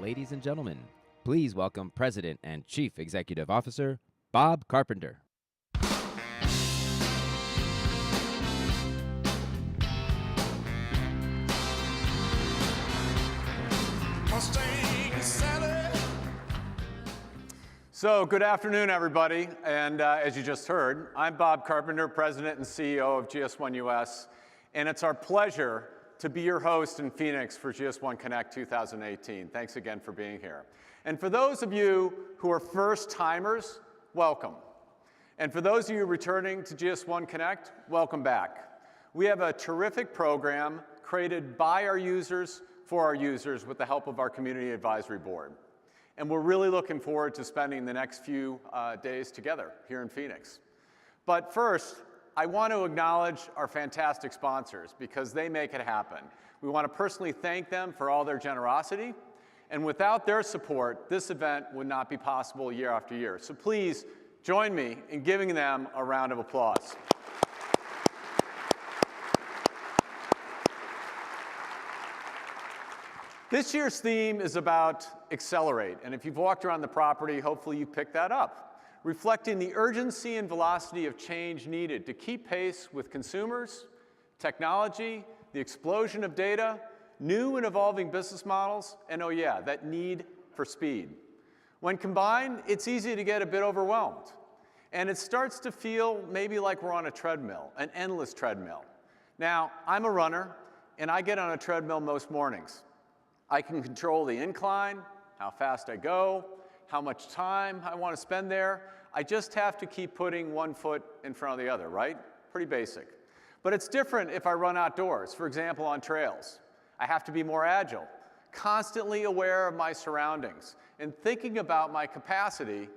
ladies and gentlemen, please welcome President and Chief Executive Officer, Bob Carpenter. So good afternoon, everybody. And as you just heard, I'm Bob Carpenter, President and CEO of GS1 US. And it's our pleasure to be your host in Phoenix for GS1 Connect 2018. Thanks again for being here. And for those of you who are first-timers, welcome. And for those of you returning to GS1 Connect, welcome back. We have a terrific program created by our users for our users with the help of our Community Advisory Board. And we're really looking forward to spending the next few days together here in Phoenix. But first, I want to acknowledge our fantastic sponsors because they make it happen. We want to personally thank them for all their generosity. And without their support, this event would not be possible year after year. So please join me in giving them a round of applause. This year's theme is about accelerate, and if you've walked around the property, hopefully you picked that up, reflecting the urgency and velocity of change needed to keep pace with consumers, technology, the explosion of data, new and evolving business models, and oh yeah, that need for speed. When combined, it's easy to get a bit overwhelmed, and it starts to feel maybe like we're on a treadmill, an endless treadmill. Now, I'm a runner, and I get on a treadmill most mornings. I can control the incline, how fast I go, how much time I want to spend there. I just have to keep putting one foot in front of the other, right? Pretty basic. But it's different if I run outdoors, for example, on trails. I have to be more agile, constantly aware of my surroundings, and thinking about my capacity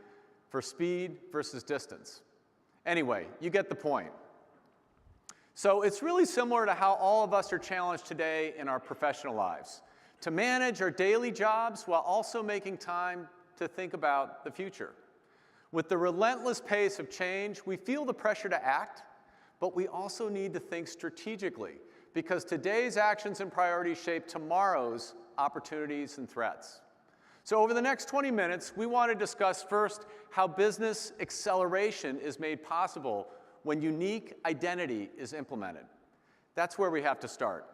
for speed versus distance. Anyway, you get the point. So it's really similar to how all of us are challenged today in our professional lives, to manage our daily jobs while also making time to think about the future. With the relentless pace of change, we feel the pressure to act, but we also need to think strategically because today's actions and priorities shape tomorrow's opportunities and threats. So over the next 20 minutes, we want to discuss first how business acceleration is made possible when unique identity is implemented. That's where we have to start.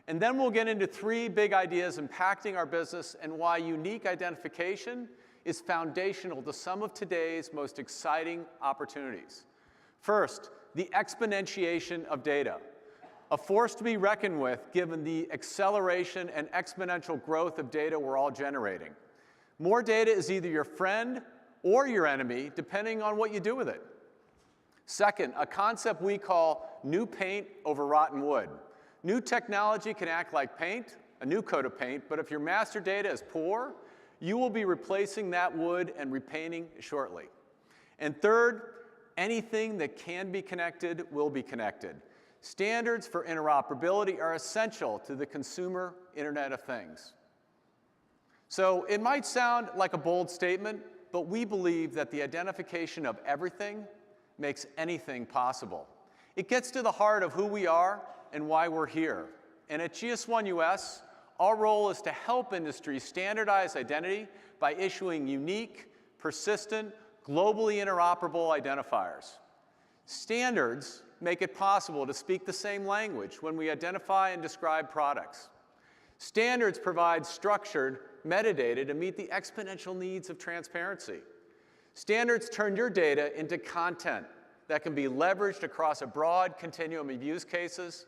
And then we'll get into three big ideas impacting our business and why unique identification is foundational to some of today's most exciting opportunities. First, the exponentiation of data, a force to be reckoned with given the acceleration and exponential growth of data we're all generating. More data is either your friend or your enemy, depending on what you do with it. Second, a concept we call new paint over rotten wood. New technology can act like paint, a new coat of paint, but if your master data is poor, you will be replacing that wood and repainting shortly. And third, anything that can be connected will be connected. Standards for interoperability are essential to the consumer Internet of Things. So it might sound like a bold statement, but we believe that the identification of everything makes anything possible. It gets to the heart of who we are and why we're here. And at GS1 US, our role is to help industry standardize identity by issuing unique, persistent, globally interoperable identifiers. Standards make it possible to speak the same language when we identify and describe products. Standards provide structured metadata to meet the exponential needs of transparency. Standards turn your data into content that can be leveraged across a broad continuum of use cases,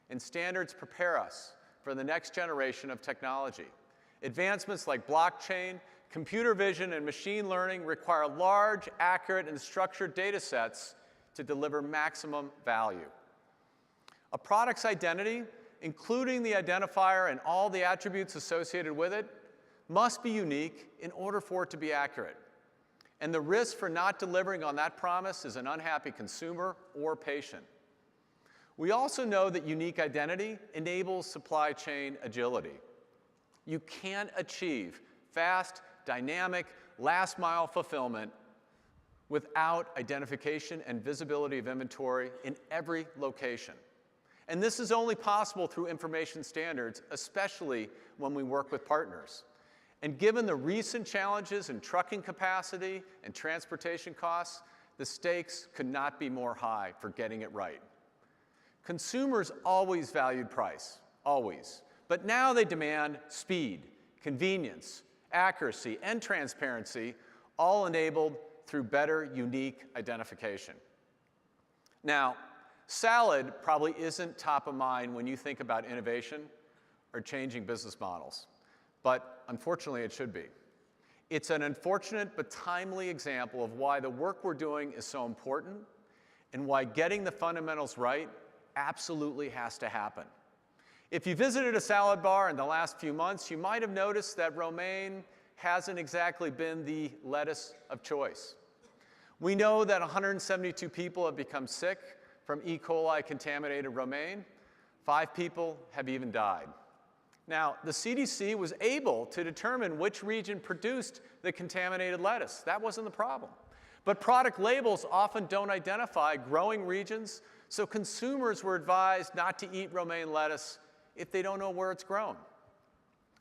and standards prepare us for the next generation of technology. Advancements like blockchain, computer vision, and machine learning require large, accurate, and structured data sets to deliver maximum value. A product's identity, including the identifier and all the attributes associated with it, must be unique in order for it to be accurate. And the risk for not delivering on that promise is an unhappy consumer or patient. We also know that unique identity enables supply chain agility. You can't achieve fast, dynamic, last-mile fulfillment without identification and visibility of inventory in every location. And this is only possible through information standards, especially when we work with partners. And given the recent challenges in trucking capacity and transportation costs, the stakes could not be more high for getting it right. Consumers always valued price, always. But now they demand speed, convenience, accuracy, and transparency, all enabled through better, unique identification. Now, salad probably isn't top of mind when you think about innovation or changing business models, but unfortunately it should be. It's an unfortunate but timely example of why the work we're doing is so important and why getting the fundamentals right absolutely has to happen. If you visited a salad bar in the last few months, you might have noticed that romaine hasn't exactly been the lettuce of choice. We know that 172 people have become sick from E. coli contaminated romaine. 5 people have even died. Now, the CDC was able to determine which region produced the contaminated lettuce. That wasn't the problem. But product labels often don't identify growing regions, so consumers were advised not to eat romaine lettuce if they don't know where it's grown.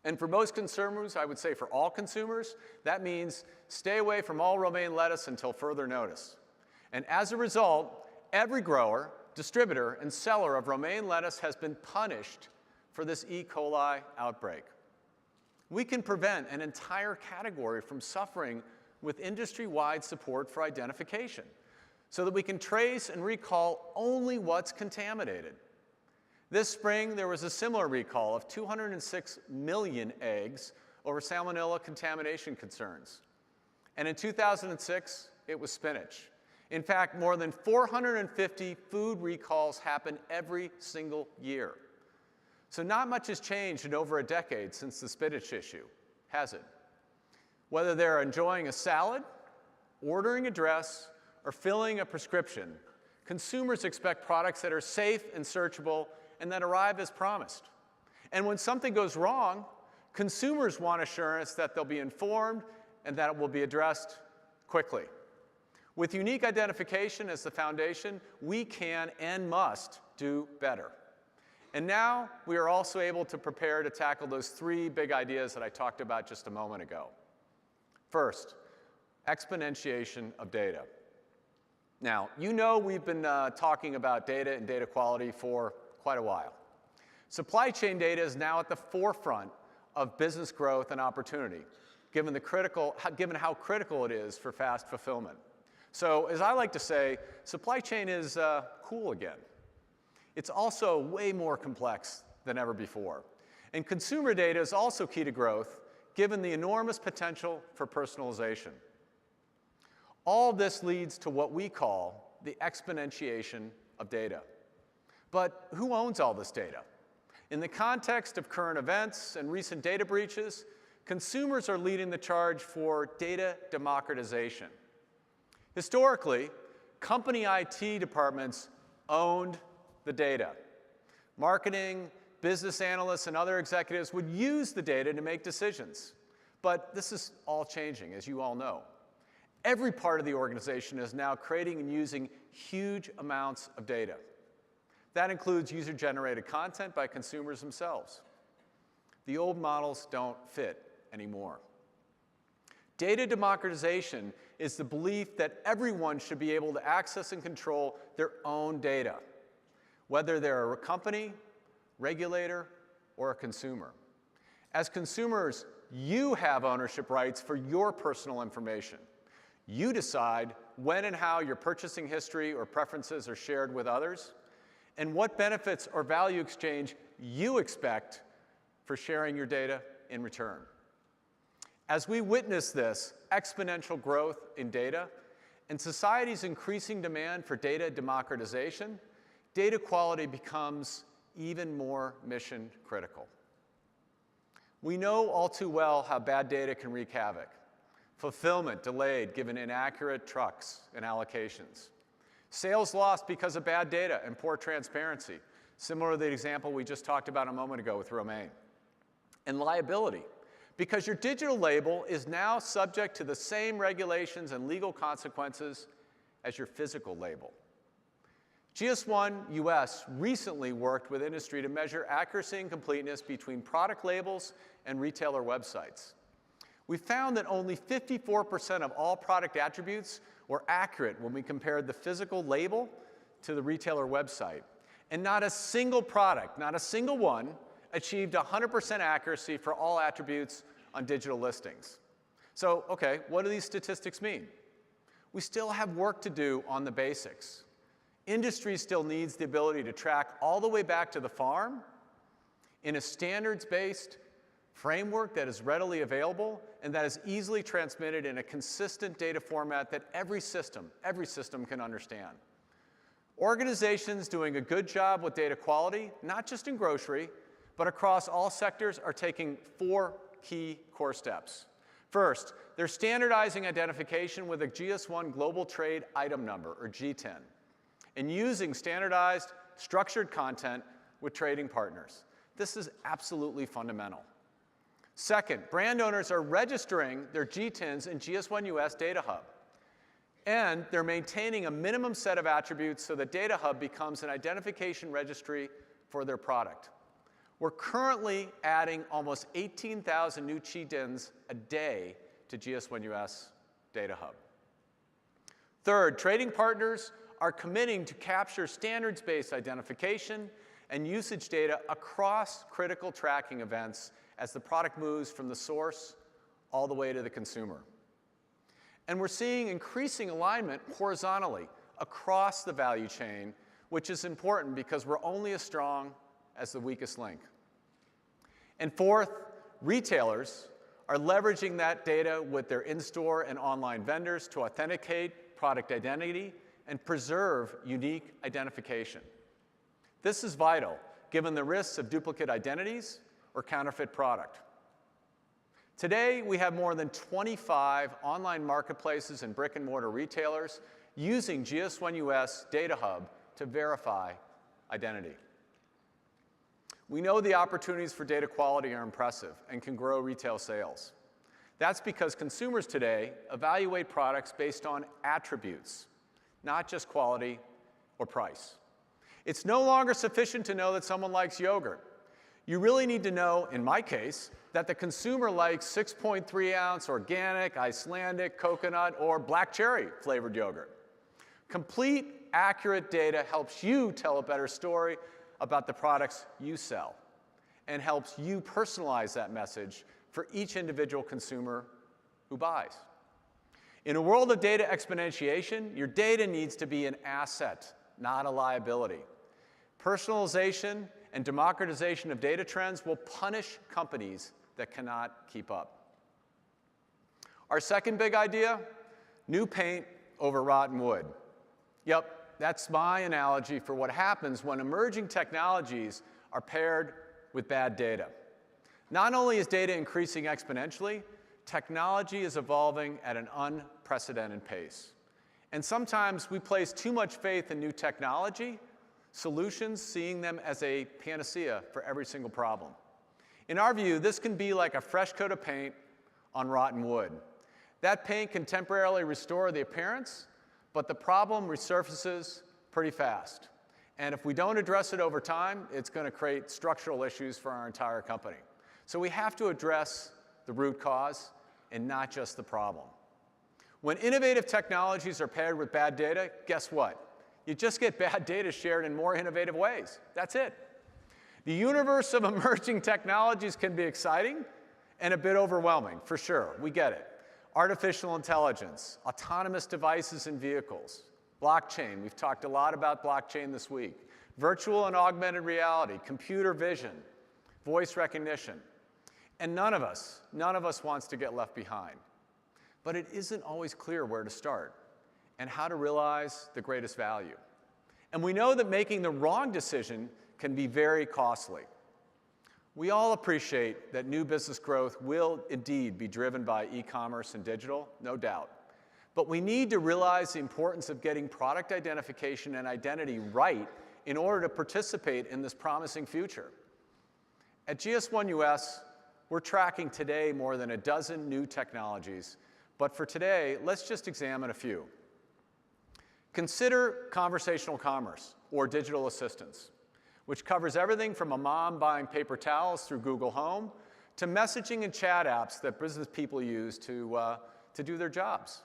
And for most consumers, I would say for all consumers, that means stay away from all romaine lettuce until further notice. And as a result, every grower, distributor, and seller of romaine lettuce has been punished for this E. coli outbreak. We can prevent an entire category from suffering with industry-wide support for identification so that we can trace and recall only what's contaminated. This spring, there was a similar recall of 206 million eggs over salmonella contamination concerns. And in 2006, it was spinach. In fact, more than 450 food recalls happen every single year. So not much has changed in over a decade since the spinach issue, has it? Whether they're enjoying a salad, ordering a dress, or filling a prescription, consumers expect products that are safe and searchable and that arrive as promised. And when something goes wrong, consumers want assurance that they'll be informed and that it will be addressed quickly. With unique identification as the foundation, we can and must do better. And now we are also able to prepare to tackle those 3 big ideas that I talked about just a moment ago. First, exponentiation of data. Now, you know we've been talking about data and data quality for quite a while. Supply chain data is now at the forefront of business growth and opportunity, given how critical it is for fast fulfillment. So, as I like to say, supply chain is cool again. It's also way more complex than ever before. And consumer data is also key to growth, given the enormous potential for personalization. All this leads to what we call the exponentiation of data. But who owns all this data? In the context of current events and recent data breaches, consumers are leading the charge for data democratization. Historically, company IT departments owned the data. Marketing, business analysts, and other executives would use the data to make decisions. But this is all changing, as you all know. Every part of the organization is now creating and using huge amounts of data. That includes user-generated content by consumers themselves. The old models don't fit anymore. Data democratization is the belief that everyone should be able to access and control their own data, whether they're a company, regulator, or a consumer. As consumers, you have ownership rights for your personal information. You decide when and how your purchasing history or preferences are shared with others, and what benefits or value exchange you expect for sharing your data in return. As we witness this exponential growth in data and society's increasing demand for data democratization, data quality becomes even more mission critical. We know all too well how bad data can wreak havoc. Fulfillment delayed given inaccurate trucks and allocations. Sales lost because of bad data and poor transparency, similar to the example we just talked about a moment ago with romaine. And liability, because your digital label is now subject to the same regulations and legal consequences as your physical label. GS1 US recently worked with industry to measure accuracy and completeness between product labels and retailer websites. We found that only 54% of all product attributes were accurate when we compared the physical label to the retailer website. And not a single product, not a single one, achieved 100% accuracy for all attributes on digital listings. So, okay, what do these statistics mean? We still have work to do on the basics. Industry still needs the ability to track all the way back to the farm in a standards-based framework that is readily available and that is easily transmitted in a consistent data format that every system can understand. Organizations doing a good job with data quality, not just in grocery, but across all sectors, are taking 4 key core steps. First, they're standardizing identification with a GS1 Global Trade Item Number, or G10, and using standardized, structured content with trading partners. This is absolutely fundamental. Second, brand owners are registering their G10s in GS1 US Data Hub. And they're maintaining a minimum set of attributes so that Data Hub becomes an identification registry for their product. We're currently adding almost 18,000 new G10s a day to GS1 US Data Hub. Third, trading partners are committing to capture standards-based identification and usage data across critical tracking events as the product moves from the source all the way to the consumer. And we're seeing increasing alignment horizontally across the value chain, which is important because we're only as strong as the weakest link. And fourth, retailers are leveraging that data with their in-store and online vendors to authenticate product identity and preserve unique identification. This is vital, given the risks of duplicate identities or counterfeit product. Today, we have more than 25 online marketplaces and brick-and-mortar retailers using GS1 US Data Hub to verify identity. We know the opportunities for data quality are impressive and can grow retail sales. That's because consumers today evaluate products based on attributes, not just quality or price. It's no longer sufficient to know that someone likes yogurt. You really need to know, in my case, that the consumer likes 6.3-ounce organic, Icelandic, coconut, or black cherry flavored yogurt. Complete, accurate data helps you tell a better story about the products you sell and helps you personalize that message for each individual consumer who buys. In a world of data exponentiation, your data needs to be an asset, not a liability. Personalization and democratization of data trends will punish companies that cannot keep up. Our second big idea, new paint over rotten wood. Yep, that's my analogy for what happens when emerging technologies are paired with bad data. Not only is data increasing exponentially, technology is evolving at an unprecedented pace. And sometimes we place too much faith in new technology solutions, seeing them as a panacea for every single problem. In our view, this can be like a fresh coat of paint on rotten wood. That paint can temporarily restore the appearance, but the problem resurfaces pretty fast. And if we don't address it over time, it's going to create structural issues for our entire company. So we have to address the root cause and not just the problem. When innovative technologies are paired with bad data, guess what? You just get bad data shared in more innovative ways. That's it. The universe of emerging technologies can be exciting and a bit overwhelming, for sure. We get it. Artificial intelligence, autonomous devices in vehicles, blockchain. We've talked a lot about blockchain this week. Virtual and augmented reality, computer vision, voice recognition. And none of us wants to get left behind. But it isn't always clear where to start and how to realize the greatest value. And we know that making the wrong decision can be very costly. We all appreciate that new business growth will indeed be driven by e-commerce and digital, no doubt. But we need to realize the importance of getting product identification and identity right in order to participate in this promising future. At GS1 US, we're tracking today more than a dozen new technologies. But for today, let's just examine a few. Consider conversational commerce, or digital assistants, which covers everything from a mom buying paper towels through Google Home to messaging and chat apps that business people use to do their jobs.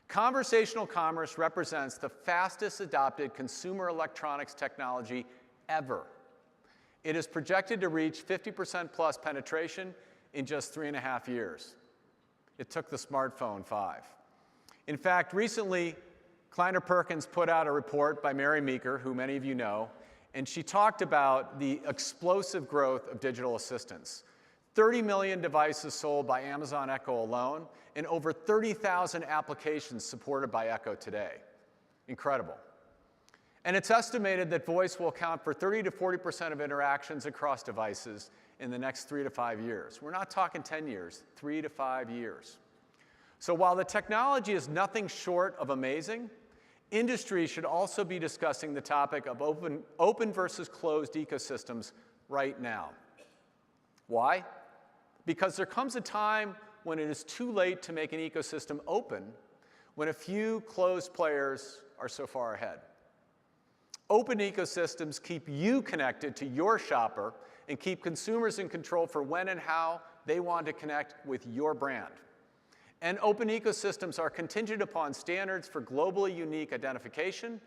Conversational commerce represents the fastest adopted consumer electronics technology ever. It is projected to reach 50% plus penetration in just 3.5 years. It took the smartphone 5. In fact, recently, Kleiner Perkins put out a report by Mary Meeker, who many of you know, and she talked about the explosive growth of digital assistants. 30 million devices sold by Amazon Echo alone, and over 30,000 applications supported by Echo today. Incredible. And it's estimated that voice will account for 30 to 40% of interactions across devices in the next 3 to 5 years. We're not talking 10 years, 3 to 5 years. So while the technology is nothing short of amazing, industry should also be discussing the topic of open versus closed ecosystems right now. Why? Because there comes a time when it is too late to make an ecosystem open when a few closed players are so far ahead. Open ecosystems keep you connected to your shopper and keep consumers in control for when and how they want to connect with your brand. And open ecosystems are contingent upon standards for globally unique identification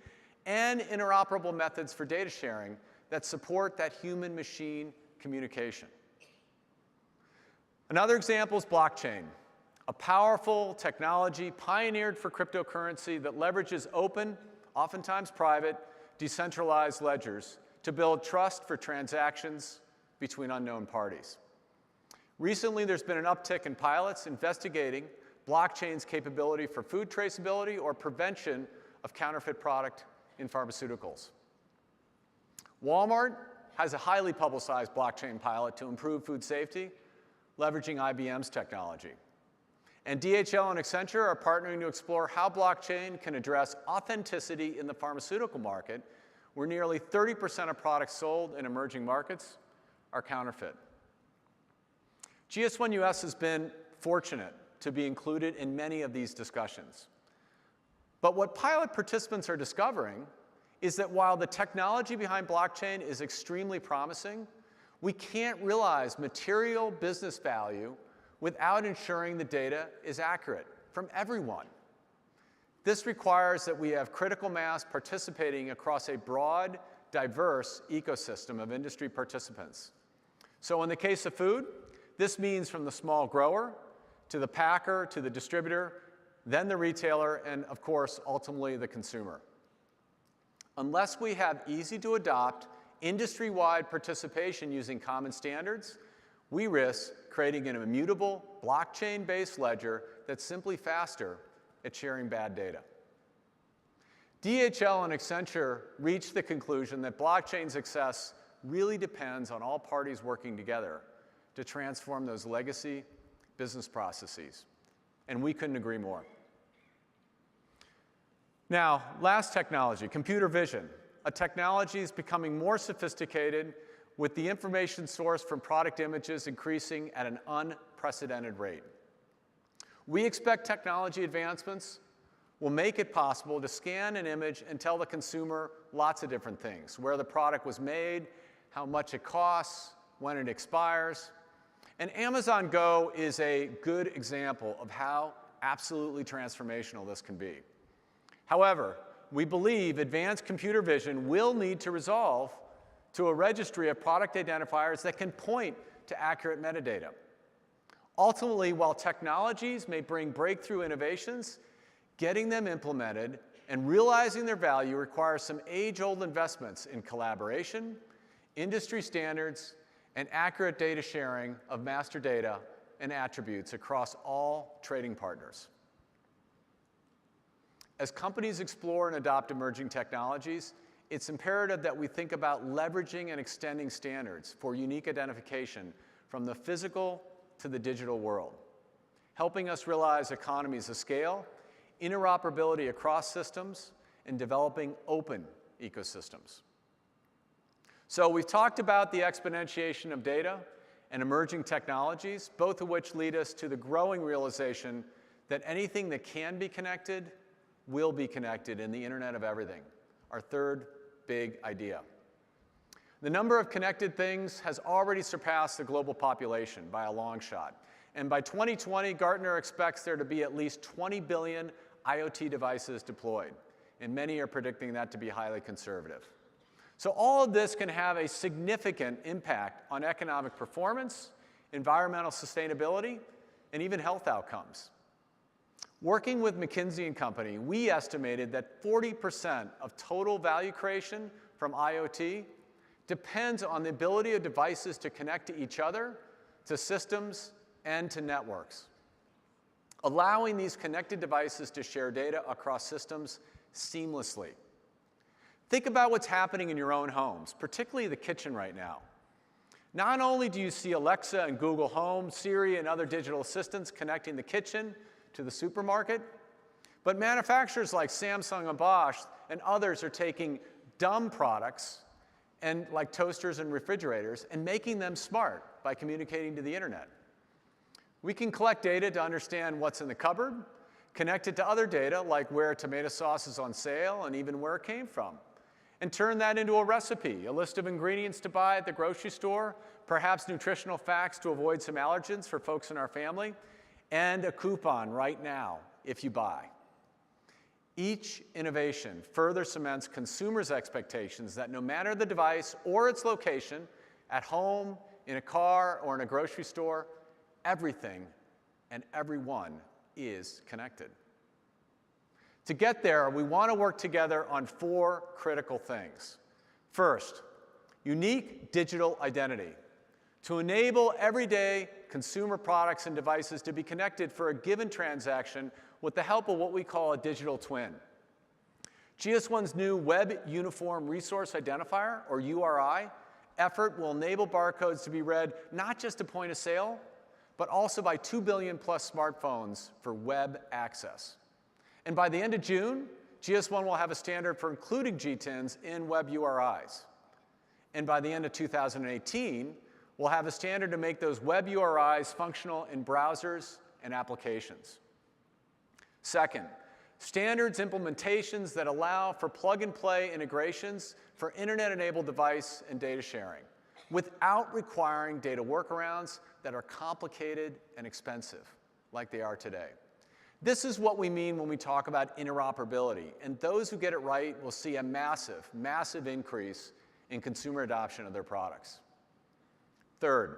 and interoperable methods for data sharing that support that human-machine communication. Another example is blockchain, a powerful technology pioneered for cryptocurrency that leverages open, oftentimes private, decentralized ledgers to build trust for transactions between unknown parties. Recently, there's been an uptick in pilots investigating blockchain's capability for food traceability or prevention of counterfeit product in pharmaceuticals. Walmart has a highly publicized blockchain pilot to improve food safety, leveraging IBM's technology. And DHL and Accenture are partnering to explore how blockchain can address authenticity in the pharmaceutical market, where nearly 30% of products sold in emerging markets are counterfeit. GS1 US has been fortunate to be included in many of these discussions. But what pilot participants are discovering is that while the technology behind blockchain is extremely promising, we can't realize material business value without ensuring the data is accurate from everyone. This requires that we have critical mass participating across a broad, diverse ecosystem of industry participants. So in the case of food, this means from the small grower to the packer to the distributor, then the retailer, and of course, ultimately the consumer. Unless we have easy-to-adopt, industry-wide participation using common standards, we risk creating an immutable, blockchain-based ledger that's simply faster at sharing bad data. DHL and Accenture reached the conclusion that blockchain success really depends on all parties working together to transform those legacy business processes. And we couldn't agree more. Now, last technology, computer vision. A technology is becoming more sophisticated with the information source from product images increasing at an unprecedented rate. We expect technology advancements will make it possible to scan an image and tell the consumer lots of different things, where the product was made, how much it costs, when it expires. And Amazon Go is a good example of how absolutely transformational this can be. However, we believe advanced computer vision will need to resolve to a registry of product identifiers that can point to accurate metadata. Ultimately, while technologies may bring breakthrough innovations, getting them implemented and realizing their value requires some age-old investments in collaboration, industry standards, and accurate data sharing of master data and attributes across all trading partners. As companies explore and adopt emerging technologies, it's imperative that we think about leveraging and extending standards for unique identification from the physical to the digital world, helping us realize economies of scale, interoperability across systems, and developing open ecosystems. So we've talked about the exponentiation of data and emerging technologies, both of which lead us to the growing realization that anything that can be connected will be connected in the Internet of Everything, our third big idea. The number of connected things has already surpassed the global population by a long shot. And by 2020, Gartner expects there to be at least 20 billion IoT devices deployed. And many are predicting that to be highly conservative. So all of this can have a significant impact on economic performance, environmental sustainability, and even health outcomes. Working with McKinsey & Company, we estimated that 40% of total value creation from IoT depends on the ability of devices to connect to each other, to systems, and to networks. Allowing these connected devices to share data across systems seamlessly. Think about what's happening in your own homes, particularly the kitchen right now. Not only do you see Alexa and Google Home, Siri, and other digital assistants connecting the kitchen to the supermarket, but manufacturers like Samsung and Bosch and others are taking dumb products and like toasters and refrigerators and making them smart by communicating to the internet. We can collect data to understand what's in the cupboard, connect it to other data like where tomato sauce is on sale and even where it came from, and turn that into a recipe, a list of ingredients to buy at the grocery store, perhaps nutritional facts to avoid some allergens for folks in our family, and a coupon right now if you buy. Each innovation further cements consumers' expectations that no matter the device or its location, at home, in a car, or in a grocery store, everything and everyone is connected. To get there, we want to work together on 4 critical things. First, unique digital identity. To enable everyday consumer products and devices to be connected for a given transaction with the help of what we call a digital twin. GS1's new Web Uniform Resource Identifier, or URI, effort will enable barcodes to be read not just at point of sale, but also by 2 billion plus smartphones for web access. And by the end of June, GS1 will have a standard for including GTINs in web URIs. And by the end of 2018, we'll have a standard to make those web URIs functional in browsers and applications. Second, standards implementations that allow for plug-and-play integrations for internet-enabled device and data sharing without requiring data workarounds that are complicated and expensive like they are today. This is what we mean when we talk about interoperability, and those who get it right will see a massive, massive increase in consumer adoption of their products. Third,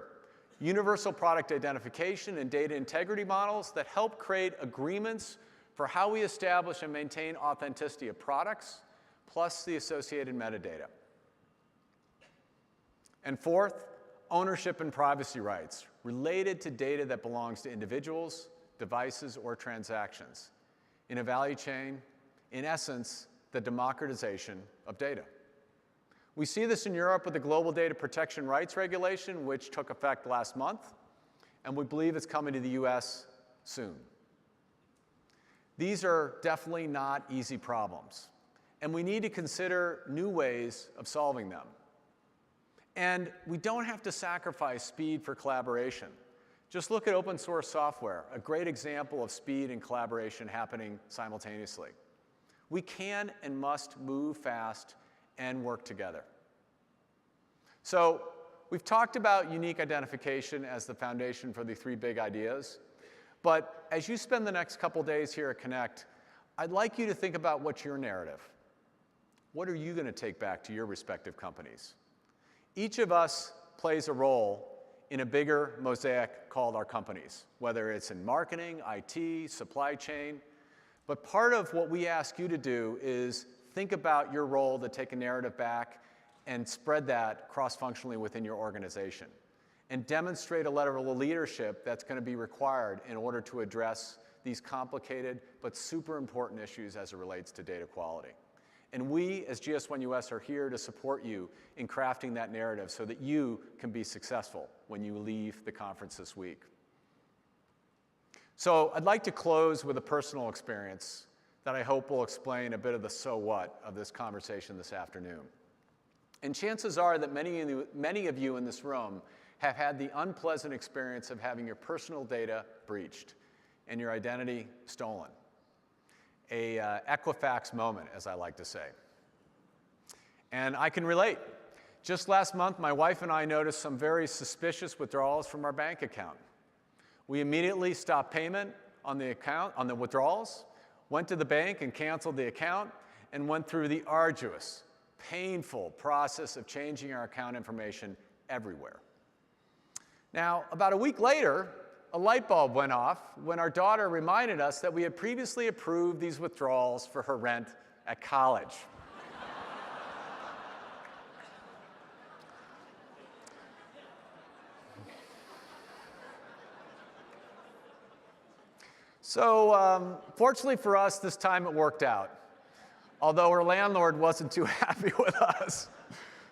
universal product identification and data integrity models that help create agreements for how we establish and maintain authenticity of products, plus the associated metadata. And fourth, ownership and privacy rights related to data that belongs to individuals, devices, or transactions in a value chain, in essence, the democratization of data. We see this in Europe with the Global Data Protection Rights Regulation, which took effect last month, and we believe it's coming to the US soon. These are definitely not easy problems, and we need to consider new ways of solving them. And we don't have to sacrifice speed for collaboration. Just look at open source software, a great example of speed and collaboration happening simultaneously. We can and must move fast and work together. So we've talked about unique identification as the foundation for the 3 big ideas. But as you spend the next couple days here at Connect, I'd like you to think about what's your narrative. What are you going to take back to your respective companies? Each of us plays a role in a bigger mosaic called our companies, whether it's in marketing, IT, supply chain. But part of what we ask you to do is think about your role to take a narrative back and spread that cross-functionally within your organization, and demonstrate a level of leadership that's going to be required in order to address these complicated but super important issues as it relates to data quality. And we, as GS1 US, are here to support you in crafting that narrative so that you can be successful when you leave the conference this week. So I'd like to close with a personal experience that I hope will explain a bit of the so what of this conversation this afternoon. And chances are that many of you in this room have had the unpleasant experience of having your personal data breached and your identity stolen. A Equifax moment, as I like to say. And I can relate, Just last month, my wife and I noticed some very suspicious withdrawals from our bank account. We immediately stopped payment on the withdrawals, went to the bank and canceled the account, and went through the arduous, painful process of changing our account information everywhere. Now, about a week later, a light bulb went off when our daughter reminded us that we had previously approved these withdrawals for her rent at college. So fortunately for us, this time it worked out, although her landlord wasn't too happy with us.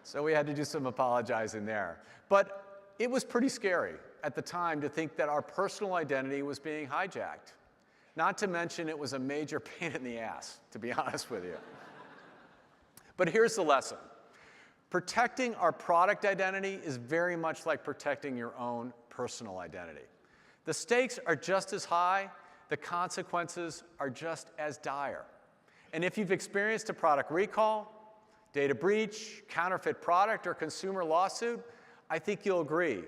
So we had to do some apologizing there. But it was pretty scary at the time to think that our personal identity was being hijacked. Not to mention it was a major pain in the ass, to be honest with you. But here's the lesson. Protecting our product identity is very much like protecting your own personal identity. The stakes are just as high. The consequences are just as dire. And if you've experienced a product recall, data breach, counterfeit product, or consumer lawsuit, I think you'll agree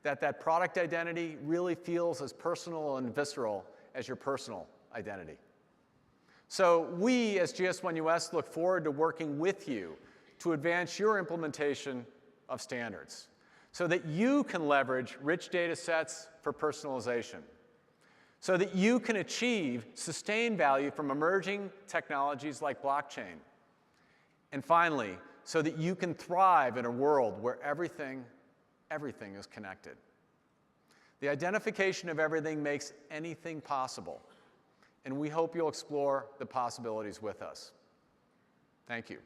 that that product identity really feels as personal and visceral as your personal identity. So we, as GS1 US, look forward to working with you to advance your implementation of standards so that you can leverage rich data sets for personalization, so that you can achieve sustained value from emerging technologies like blockchain. And finally, so that you can thrive in a world where everything is connected. The identification of everything makes anything possible, and we hope you'll explore the possibilities with us. Thank you.